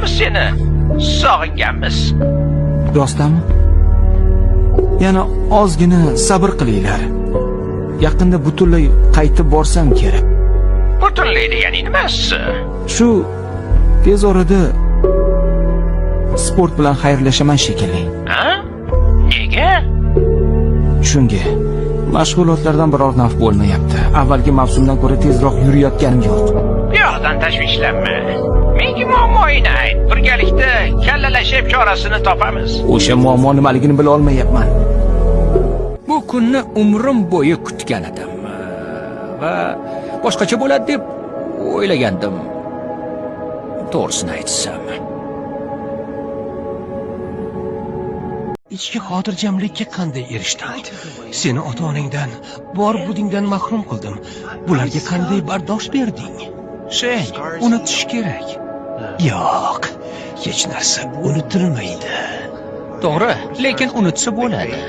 hammamiz seni sog'inganmiz. Rostdanmi? Yana ozgina sabr qilinglar. Yaqinda butunlay qaytib borsam kerak. Butunlay deganing nimasi? Shu tez orada sport bilan xayrlashaman shekilli. Ha? Nega? Shunga mashg'ulotlardan biror naf bo'lmayapti. Avvalgi mavsumdan ko'ra tezroq yurayotganim yo'q. Bu yoqdan tashvishlanma. Menga muammoyini ayt. Birgalikda kallalashib chorasini topamiz. O'sha muammo nimaligini bila olmayapman. Bu kunni umrim bo'yi kutgan edim va boshqacha bo'ladi deb o'ylagandim. To'g'risini aytsam. Ichki xotirjamlikka qanday erishding? Seni ota-onangdan, bor budingdan mahrum qildim. Bularga qanday bardosh berding? Unutish kerak. Yo'q, hech narsa unutilmaydi. To'g'ri, lekin unutsa bo'ladi.